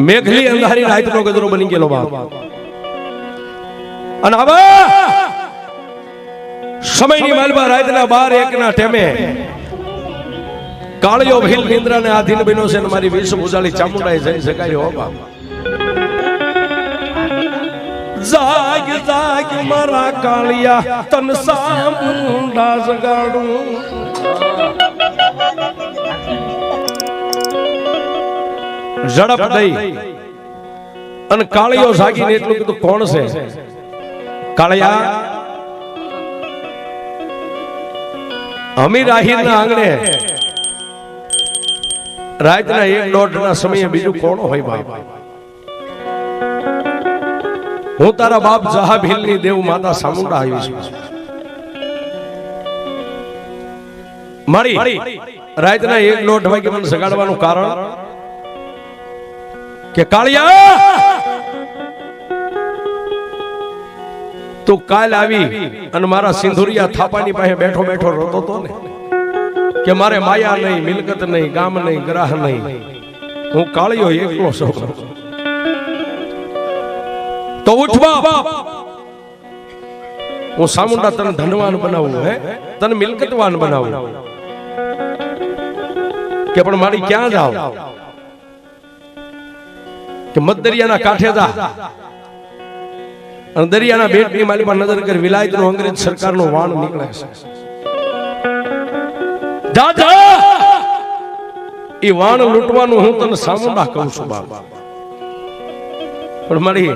મેઘલી અંધારી રાતનો ગજરો બની ગયેલો બાપ અને હવે સમયની માલબા રાતના 12-1 ના ટેમે કાળિયો ભીલ નિંદ્રાને આધીન બન્યો છે અને મારી વિષ ઉજાળી ચામુંડાએ જઈ શકાય હો બાપ જાગ જાગ મારા કાળિયા તન સામુંડા જગાડું ઝડપ દઈ અને કાળિયો જાગીને એટલું કીધું કોણ છે કાળિયા અમીર આહિરના આંગણે રાતના 1-1.5 ના સમયે બીજું કોણ હોય બાપ હું તારા બાપ જહાભીલની દેવ માતા સામુંડા આવી છું મારી રાતના 1-1.5 વાગે મને સગાડવાનું કારણ કે કાળિયા તું કાલ આવી અને મારા સિંધુરિયા થાપાની પાસે બેઠો બેઠો રોતો તો ને કે મારે માયા નહીં મિલકત નહીં ગામ નહીં ગ્રાહ નહીં હું કાળિયો એકલો છું તો ઉઠ બાપ હું સામુંડા તને ધનવાન બનાવું હે તને મિલકતવાન બનાવું કે પણ મારી ક્યાં જાવ કે મત દરિયાના કાંઠે જા અને દરિયાના બેટની માલીમાં નજર કરી વિલાયતનો અંગ્રેજ સરકારનો વાણ નીકળે છે દાદા એ વાણ લૂંટવાનું હું તને સામુંડા કહું છું બાપ પણ મારી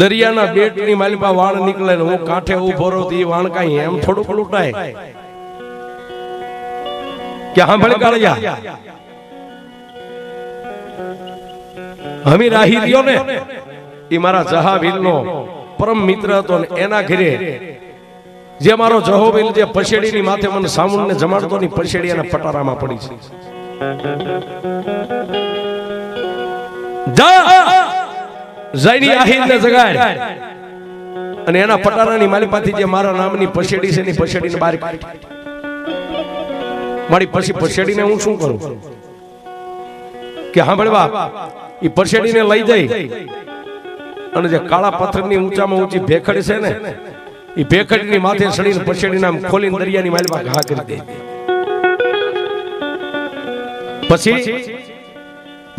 દરિયાના બેટની માલીમાં વાણ નીકળે ને હું કાંઠે ઉભો રહું તો એ વાણ કાંઈ એમ થોડુંક લૂંટાય કે હા ભલે કાળિયા હમી રાહી રહ્યો ને એ મારા જહાભીલનો પરમ મિત્ર હતો ને એના ઘરે જે મારો જહોભીલ જે પછેડીની માથે મને સામુંડને જમાડતો ની પછેડી એના પટારામાં પડી છે જઈની આહીરને જગાડ અને એના પટારાની માલિપાથી જે મારા નામની પછેડી છે એની પછેડીને બહાર કાઢ મારી પછી પછેડીને હું શું કરું કે હા ભળવા એ પછેડીને લઈ જઈ અને જે કાળા પથ્થરની ઊંચામાં ઊંચી ભેખડ છે ને એ ભેખડની માથે ચડીને પછેડીને આમ ખોલીને દરિયાની માલમાં ઘા કરી દે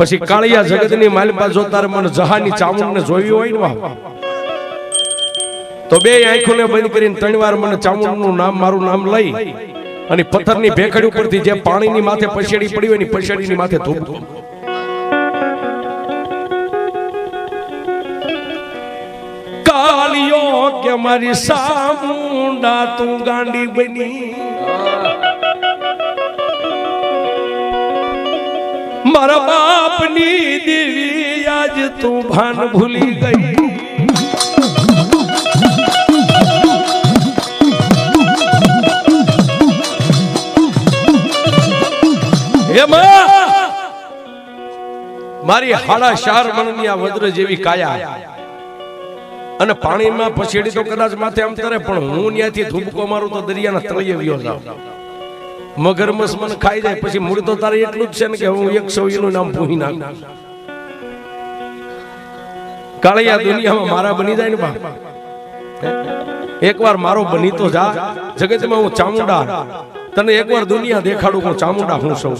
પછી કાળિયા જગતની માલમાં જો તારે મને જહાની ચામુંડને જોવી હોય ને તો બે આંખોને બંધ કરીને 3 વાર મને ચામુંડનું નામ મારું નામ લઈ અને પથ્થરની ભેખડ ઉપરથી જે પાણીની માથે પછેડી પડી હોય ને પછેડીની માથે ધૂપ કાલિયો કે મારી સામુંડા તું ગાંડી બની મારા બાપની દેવી આજ તું ભાન ભૂલી ગઈ મારી 4.5 મણની આ વજ્ર જેવી કાયા અને પાણીમાં પછેડી તો કદાચ માથે આમ તરે પણ હું ત્યાંથી ધૂબકો મારું તો દરિયાના તળિયે વ્યો જાઉં મગરમચ્છ મને ખાઈ જાય પછી મૂળ તો તારે એટલું જ છે ને કે હું 100 નું નામ પૂહી નાખું કાળિયા દુનિયામાં મારા બની જાય ને બાપ એકવાર મારો બની તો જા જગતમાં હું ચામુંડા તને એકવાર દુનિયા દેખાડું હું ચામુંડા હું સૌ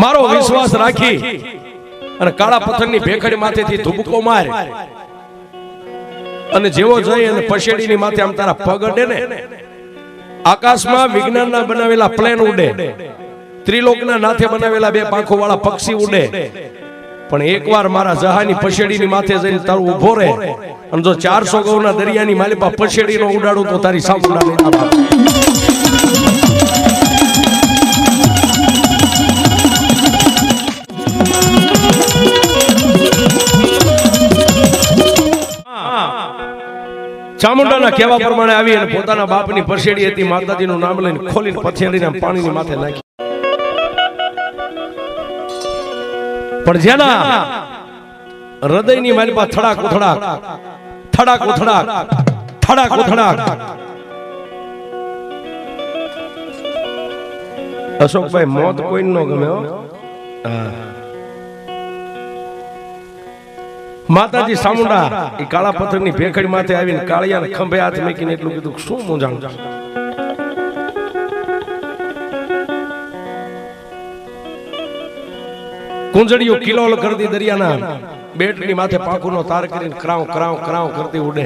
મારો વિશ્વાસ રાખી અને કાળા પથ્થરની ભેખડી માથેથી ધુબકો માર અને જેવો જઈ અને પછેડીની માથે આમ તારા પગ અડે ને આકાશમાં વિજ્ઞાનના બનાવેલા પ્લેન ઉડે ત્રિલોકના નાથે બનાવેલા 2 પાંખો વાળા પક્ષી ઉડે પણ એકવાર મારા જહાની પછેડીની માથે જઈને તારું ઊભો રહે અને જો 400 ગૌના દરિયાની માલિપા પછેડીનો ઉડાડું તો તારી સામુંડા નહીં આપે ચામુંડાના કહેવા પ્રમાણે આવી અને પોતાના બાપની પછેડી હતી માતાજીનું નામ લઈને ખોલીને પથેડીને પાણીની માથે નાખી પણ જેના હૃદયની માલિપા થડાક ઉથડાક થડાક ઉથડાક થડાક ઉથડાક અશોકભાઈ મોત કોઈ ન ગમે હો. માતાજી સામુંડા એ કાળા પથ્થરની ભેખડી માથે આવીને કાળિયાને ખંભે હાથ મૂકીને એટલું કીધું, શું મૂંઝાણું? કુંજડીઓ કિલોલ કરતી દરિયાના બેટની માથે પાંખુનો તાર કરીને ક્રાવ ક્રાવ ક્રાવ કરતી ઉડે.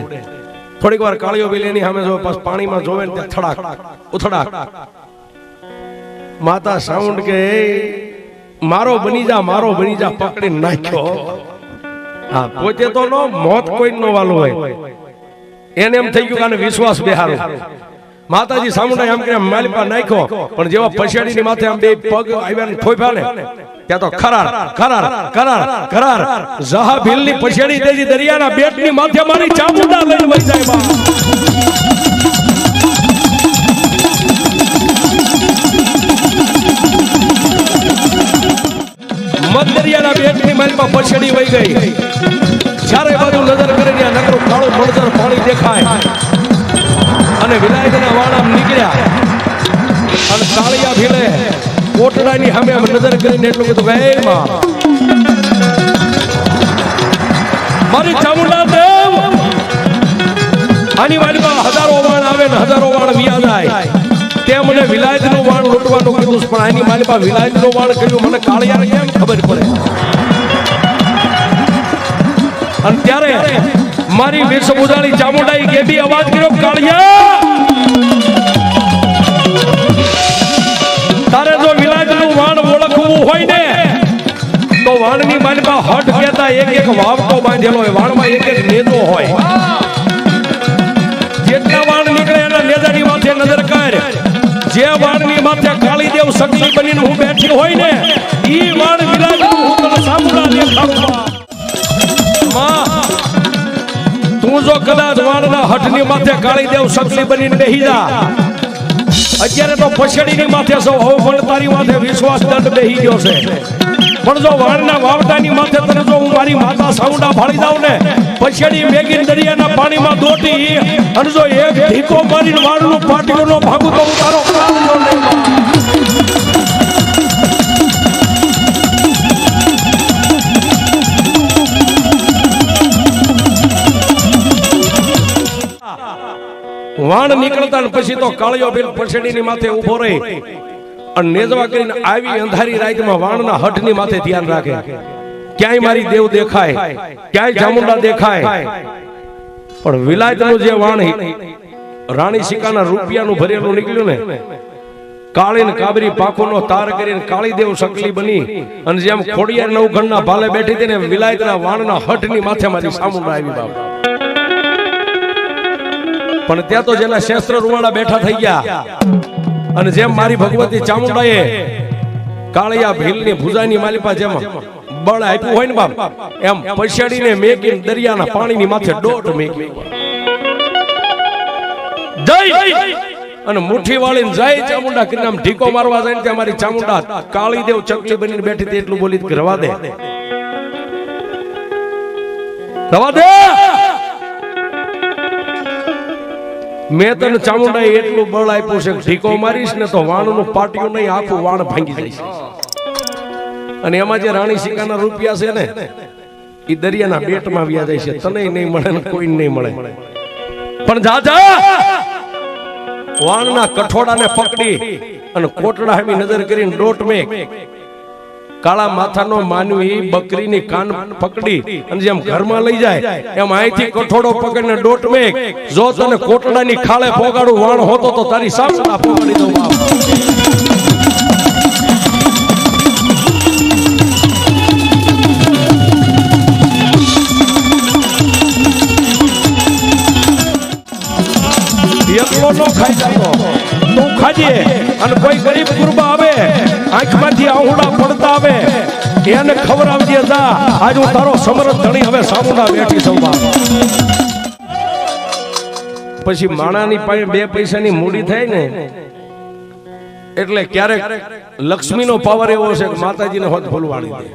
થોડીક વાર કાળિયો બિલ એની સામે જોવે, પાછ પાણીમાં જોવે ને ત્યાં થડાક ઉથડાક. માતા સાઉન્ડ કે મારો બની જા પકડી નાખ્યો. હા, પોતે તો નો મોત કોઈ નો વાલો હોય, એને એમ થઈ ગયું કે વિશ્વાસ બેહારો. માતાજી સામુંડા એમ કે માલિપા નાખ્યો, પણ જેવા પછાડીની માથે આમ બે પગ આવ્યા ને થોપ્યા ને ત્યાં તો ખરાર ખરાર ખરાર ખરાર જહા ભીલની પછાડી દેજી દરિયાના બેટની માથે મારી ચામુંડા લઈને વઈ જાય. બા મત દરિયાના બેટની માલિપા પછાડી વઈ ગઈ. ચારે બાજુ નજર કરીને નકરું કાળું મળજર પાણી દેખાય અને વિલાયતના વાળા નીકળ્યા અને કાળિયા ભીલે કોટડાની સામે આમ નજર કરીને એટલું કીધું, હે માં મારી ચામુંડા દેવ, આની વાડીમાં હજારો વાણ આવે ને હજારો વાણ વિયા જાય. તે મને વિલાયતનું વાણ લૂંટવાનું કીધું, પણ આની માલિપા વિલાયતનું વાણ કર્યું, મને કાળિયાને કેમ ખબર પડે? અને ત્યારે મારી વિષ બુધાણી ચામુંડાઈ કેબી અવાજ કર્યો, કાળિયા તારે જો વિલાયતનું વાણ ઓળખવું હોય ને તો વાણની માલિપા હટ કહેતા એક એક વાવટો બાંધેલો હોય, વાણમાં એક એક નેજો હોય. જેટલા વાણ નીકળે એના નેજાની માથે નજર કર. જે વાણની માથે કાળીદેવ સગલી બનીને હું બેઠી હોય ને ઈ વાણ વિલાયતનું હું તને સામુંડા દેખાડું. તું જો કદાચ વાણના હઠની માથે કાળીદેવ સગલી બનીને બેહી જા, અત્યારે તો પછડીની માથે સૌ હવે પણ તારી માથે વિશ્વાસ દંડ બેહી ગયો છે. પણ જો વાણના વાવટાની માથે તને જો હું મારી માતા સાઉન્ડા ફાળી દઉં ને પછડી મેગીન દરિયાના પાણીમાં દોટી અને જો એક ઢીકો મારીને વાણનું પાટીઓ નો ભાગું તો હું તારો પ્રાણ ન લઉં. વાણ નીકળતા પછી તો કાળિયો બિલ પછડીની માથે ઉભો રહી અને નેજવા કરીને આવી અંધારી રાતમાં વાણના હઠની માથે ધ્યાન રાખે, ક્યાંય મારી દેવ દેખાય, ક્યાંય ચામુંડા દેખાય. પણ વિલાયતનું જે વાણ રાણી સિકાના રૂપિયાનું ભરેલું નીકળ્યું ને, કાળી ને કાબરી પાંખોનો તાર કરીને કાળીદેવ સકલી બની અને જેમ ખોડિયાર નવઘણના ભાલે બેઠી હતી ને વિલાયતના વાણના હઠની માથે મારી ચામુંડા આવી. બાપ પણ ત્યાં તો જેના શસ્ત્ર રૂવાડા બેઠા થઈ ગયા અને જેમ મારી ભગવતી ચામુંડાએ કાળિયા ભીલની ભુજાની માલિપા જેમ બળ આપ્યું હોય ને બાપ, એમ પછાડીને મેકીને દરિયાના પાણીની માથે દોટ મેકી જય અને મુઠ્ઠી વાળીને જય ચામુંડા કરીને આમ ઢીકો મારવા જાય ને ત્યાં મારી ચામુંડા કાળીદેવ ચકલી બનીને બેઠી હતી એટલું બોલી કે રવા દે રવા દે. મેં તને ચામુંડાએ એટલું બળ આપ્યું છે, ઢીકો મારીશ ને તો વાણનું પાટિયું નહીં આખું વાણ ભાંગી જાય છે. અને એમાં જે રાણી સિકાના રૂપિયા છે ને એ દરિયાના બેટમાં વ્યા જાય છે, તને નહીં મળે ને કોઈ નહીં મળે. પણ જા વાણના કઠોડાને પકડી અને કોટડા હેમી નજર કરીને ડોટ મેક કાળા માથાનો માનવી બકરીની કાન પકડી અને જેમ ઘરમાં લઈ જાય એમ અહીંથી કઠોડો પકડીને ડોટ મેક. જો તને કોટડાની ખાળે પોગાડું વાણ હોતો તો તારી સાસુના પોગાડી દઉં. એકલો નો ખાઈ જતો તું ખાજે અને કોઈ ગરીબ ગુરબા આવે આંખમાંથી આહુડા પડતા આવે એને ખવડાવજે જા. આજ હું તારો સમરથ ધણી હવે સામુંડા બેઠી છું. પછી માણાની પાસે 2 પૈસાની મૂડી થાય ને એટલે ક્યારેક લક્ષ્મીનો પાવર એવો છે કે માતાજીને હોત ભૂલવાડી દે.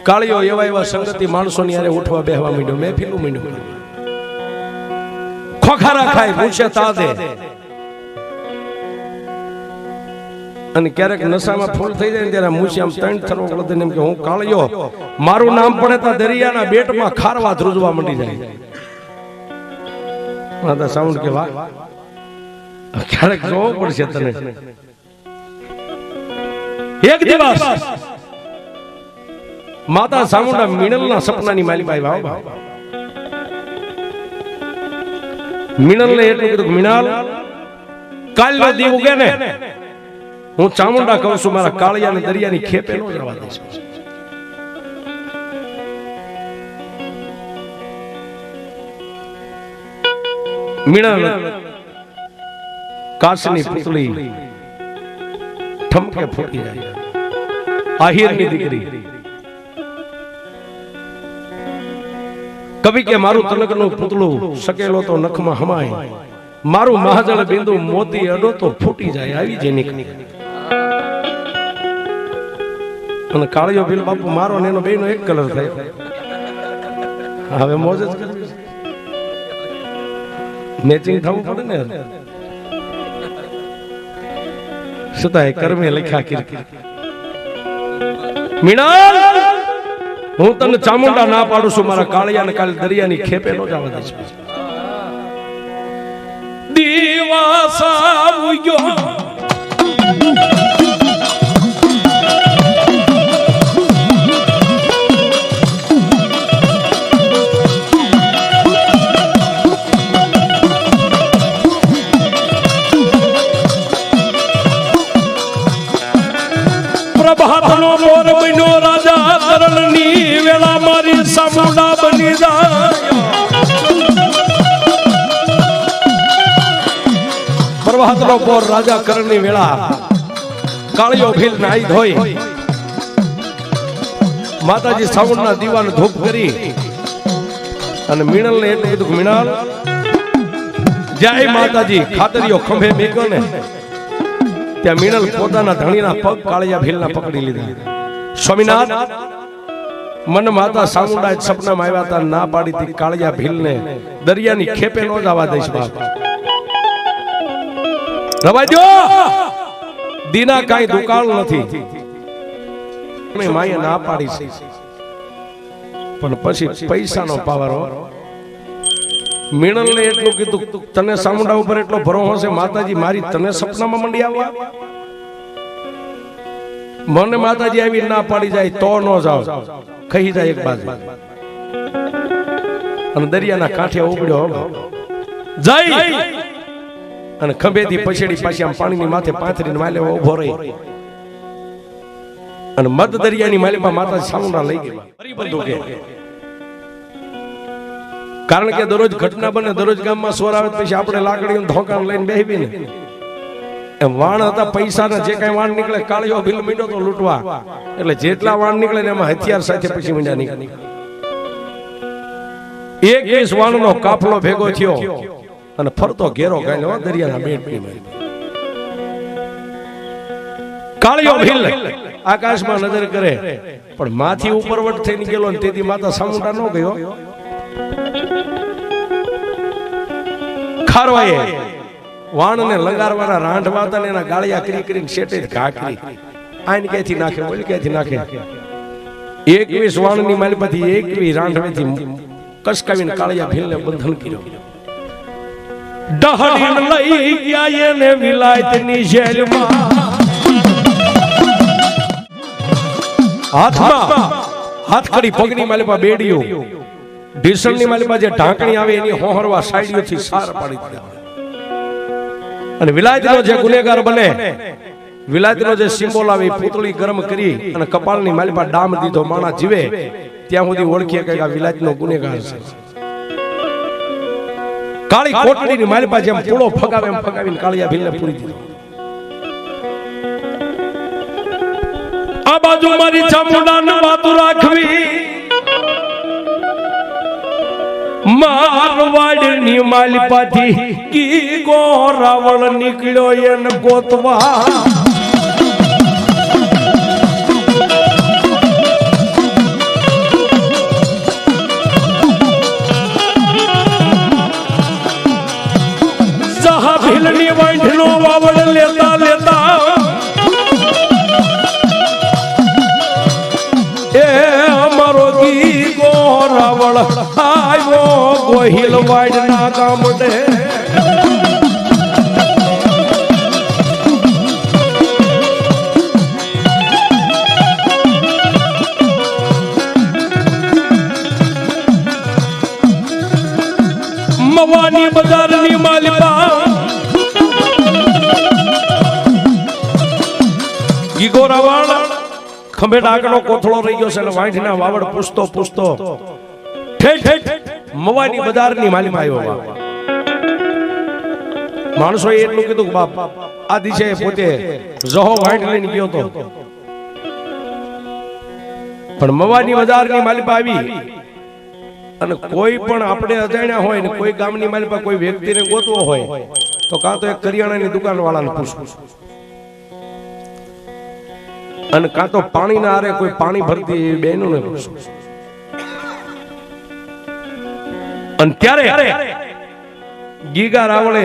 કાળિયો એવા સંગતિ માણસોની યારે ઉઠવા બેહવા માંડ્યો, મહેફિલું માંડ્યું, ખોખારા ખાય પૂછે તા દે. અને ક્યારેક નશામાં ફૂલ થઈ જાય ને ત્યારે મૂછી આમ ત્રણ થરો વળદે એમ કે હું કાળિયો, મારું નામ પડે તો દરિયાના બેટમાં ખારવા ધ્રુજવા મંડી જાય. માતા સાઉન્ડ કે વાહ, ક્યારેક જોવું પડશે તને. એક દિવસ માતા સામુંડા મિનલના સપનાની માલિકા આવ્યા. મિનલને એટલું કીધું, મિનલ કાલનો દી ઉગે ને હું ચામુંડા કહું છું મારા કાળિયાને દરિયાની ખેપે નો જવા દઈશ. મિનલ કાચની પુતળી ઠમકે ફૂટી જાય. આહિરની દીકરી કવિ કે મારું તલકનું પુતળું સકેલો તો નખમાં હમાય, મારું મહાજળ બિંદુ મોતી અડો તો ફૂટી જાય. આવી જે નીકળી અને કાળિયો ભીલ બાપુ મારો ને એનો બેનો એક કલર થયો. હવે મોજ જ કરવી, મેચિંગ થવું પડે ને. શું થાય કર્મે લખ્યા કીર્તિ. મિનલ હું તને ચામુંડા ના પાડું છું, મારા કાળિયાને કાલે દરિયાની ખેપે નો જવા દઈશ. દિવસ આવ્યો પ્રભાતનો મોર બન્યો રાજા કરણની વેળા મારી સામુંડા બની જાય. પ્રભાતનો મોર રાજા કરણની વેળા કાળિયો ભીલ નાઈ ધોઈ માતાજી સામુંડા દીવાનો ધૂપ કરી અને મિનલને એટલું કીધું, મિનલ જય માતાજી. ખાતરીઓ ખંભે મેક્યો ને ત્યાં મિનલ પોતાના ધણીના પગ કાળિયા ભીલના પકડી લીધા. સ્વામિનાથ મને માતા સામુંડા સપનામાં આવ્યા હતા, ના પાડી હતી કાળિયા ભીલને દરિયાની ખેપે નો જવા દઈશ. બાપ રવાજો, દીના કાંઈ દુકાળ નથી. માએ ના પાડી છે પણ પછી પૈસાનો પાવર. મિનલને એટલું કીધું, તને સામુંડા ઉપર એટલો ભરોસો છે માતાજી મારી તને સપનામાં મંડી આવવા? મને માતાજી આવી ના પાડી જાય તો ન જાવ, ખહી જાય એક બાજુ અને દરિયાના કાંઠે ઉગડ્યો જઈ અને ખંભેથી પછેડી પાછી આમ પાણીની માથે પાથરીને માલે ઉભો રહી અને મધ દરિયાની માલિપા માતાજી સામુંડા લઈ ગઈ. કારણ કે દરરોજ ઘટના બને, દરરોજ ગામમાં સ્વર આવે પછી આપણે લાકડીઓ ધોકાણ લઈને બેહવી ને. એમ વાણ હતા પૈસાના, જે કઈ વાણ નીકળે કાળિયો ભીલ મીંડો તો લૂંટવા, એટલે જેટલા વાણ નીકળે ને એમાં હથિયાર સાથે પછી મીંડા નીકળે. 21 વાણનો કાફલો ભેગો થયો અને ફરતો ઘેરો ગાલ્યો દરિયાના બેટની માં. કાળિયો ભીલ આકાશમાં નજર કરે પણ માથી ઉપરવટ થઈને ગયેલો ને તેથી માતા સામુંડા ન ગયો. ખારવાએ વાણને લંગારવાના રાંઢવા હતા ને એના ગાળિયા કરી કરીને શેટે ઘા કરી આઈને ક્યાંથી નાખે, ઓલી ક્યાંથી નાખે. 21 વાણની માલિપાથી 21 રાંઢવેથી કસકાવીને કાળિયા ભીલને બંધન કર્યો. ડહડીને લઈ ગયા એને વિલાયતની જેલમાં. હાથમાં હાથકડી પગની માલિપા બેડીઓ, ઢીસણની માલિપા જે ઢાંકણી આવે એની હોહરવા સાઈડીઓથી સાર પાડી દીધા. અને વિલાયતનો જે ગુનેગાર બને, વિલાયતનો જે સિમ્બોલ આવે પૂતળી ગરમ કરી અને કપાળની માલિપા ડામ દીધો, માણા જીવે ત્યાં સુધી ઓળખીએ કે આ વિલાયતનો ગુનેગાર છે. કાળી કોટડીની માલિપા જેમ પૂળો ફગાવે એમ ફગાવીને કાળિયા ભીલને પૂરી દીધો. આ બાજુ મારી ચામુંડાને વાતું રાખવી, મારવાડની માલિપાથી કી ગો રાવણ નીકળ્યો એને ગોતવા. જહા ભીલની વાંઢનો વાવડ લેતા લેતા રાવળ આવ્યો ગોહિલ વાડના ગામડે મવાની બજારની માલિકા ગીગો રાવણ ખંભે ડાકનો કોથળો રહી ગયો છે અને વાંઢના વાવડ પૂછતો ઠેઠ મવાની બજારની માલિકા આવ્યો માણસોએ એટલું કીધું કે બાપ આ દિશે પોતે જહો વાંઢ લઈને ગયો તો પણ મવાની બજારની માલિકા આવી અને કોઈ પણ આપણે અજાણ્યા હોય ને કોઈ ગામની માલિકા કોઈ વ્યક્તિને ગોતવો હોય તો કાં તો એક કરિયાણાની દુકાન વાળાને પૂછવું અને કાં તો પાણી ના આરે કોઈ પાણી ભરતી એવી બહેનો ને પૂછવું અને ત્યારે ગીગા રાવળે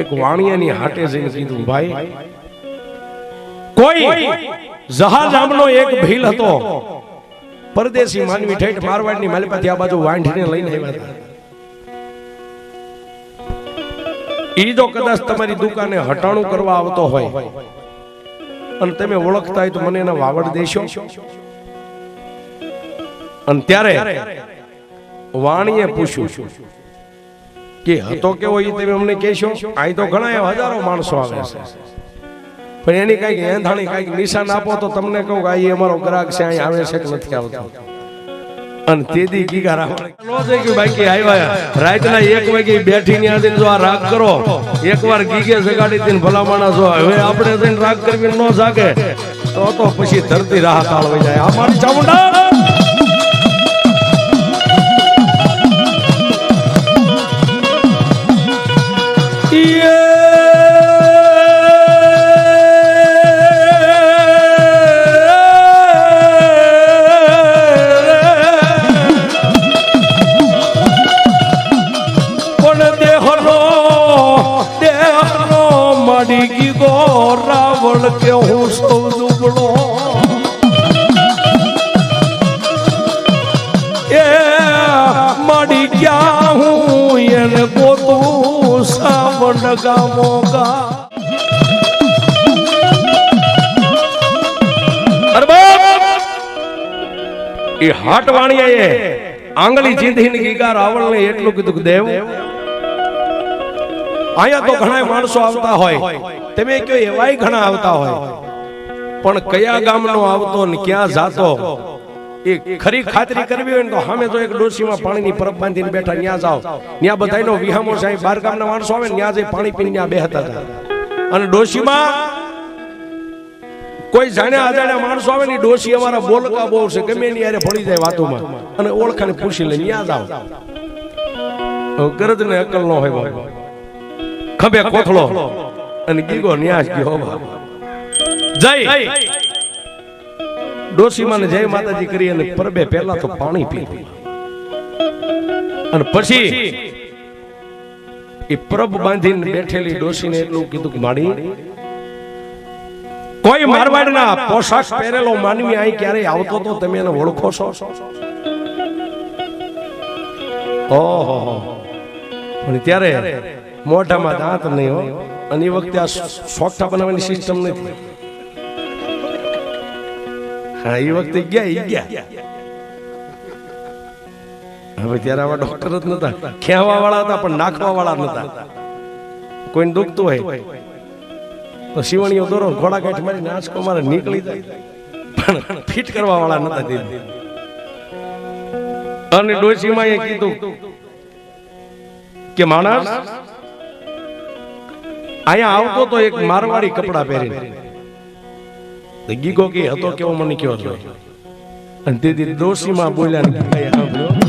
એક વાણિયાની હાટે જઈને કીધું ભાઈ કોઈ જહા નામનો એક ભીલ હતો પરદેશી માનવી ઠેઠ મારવાડની માલિપાથી આ બાજુ વાંઢીને લઈને આવ્યા હતા ઈ જો કદાચ તમારી દુકાને હટાણું કરવા આવતો હોય અને તમે ઓળખતા હોય તો મને એના વાવડ દેશો અને ત્યારે વાણીએ પૂછ્યું કે હતો કેવો ઈ તમે અમને કહેશો અહીં તો ઘણા હજારો માણસો આવે છે પણ એની કઈક એંધાણી કઈક નિશાન આપો તો તમને કહું કે આ અમારો ગ્રાહક છે અહીં આવે છે કે નથી આવતો અને તેદી ગીગા રાવણ નો જઈ ગયું બાકી આવ્યા રાતના 1 વાગે બેઠી ની આદિન જો આ રાગ કરો એકવાર ગીગે જગાડી દીન ભલા માણસ હવે આપણે જઈને રાગ કરવી ન જાગે તો પછી ધરતી રાહ તાળવી જાય આ મારી ચામુંડા કે હું સૌ દુબળો એ માડી ક્યાં હું એને ગોતું સાવણ ગામો ગા એ હાટ વાણીએ આંગળી ચીંધીને ગીગા રાવણને એટલું કીધું કે દેવ અહીંયા તો ઘણા માણસો આવતા હોય તમે કયો એવાય ઘણા આવતા હોય પણ કયા ગામનો આવતો ને ક્યાં જાતો એ ખરી ખાતરી કરવી હોય ને તો સામે તો એક ડોશીમાં પાણીની પરબ બાંધીને બેઠા ત્યાં જાઓ ત્યાં બધાયનો વિહામો સાહેબ 12 ગામના માણસો આવે ને ત્યાં જઈ પાણી પીને ત્યાં બેહતા હતા અને ડોશીમાં કોઈ જાણ્યા અજાણ્યા માણસો આવે ને ડોશી અમારા બોલકા બહુ છે ગમે એની યારે ભળી જાય વાતોમાં અને ઓળખાને પૂછી લે ત્યાં જાઓ ગરજ ને અકલ નો હોય ખભે કોથળો અને ગીગો ન્યાસ ગયો જય ડોશીમાને જય માતાજી કરી અને પરબે પહેલા તો પાણી પી અને પછી એ પ્રભ બાંધીને બેઠેલી ડોશીને એટલું કીધું કે માડી કોઈ મારવાડના પોશાક પહેરેલો માનવી અહીં ક્યારેય આવતો તો તમે એને ઓળખો છો ઓહો પણ ત્યારે મોઢામાં દાંત નહીં હોય અને એ વખતે આ સોગઠા બનાવવાની સિસ્ટમ નથી હા એ વખતે ગયા હવે ત્યારે આવા ડોક્ટર જ નતા ખેવા વાળા હતા પણ નાખવા વાળા નતા કોઈને દુખતું હોય તો શિવણીઓ દોરો ઘોડા કાઢી મારી નાચકો મારે નીકળી જાય પણ ફિટ કરવા વાળા નતા દીધી અને ડોશીમાં એ કીધું કે માણસ અહીંયા આવતો તો એક મારવાડી કપડા પહેરીને ગીગો કે હતો કેવો મને કયો અને દીદી ડોશીમાં બોલ્યા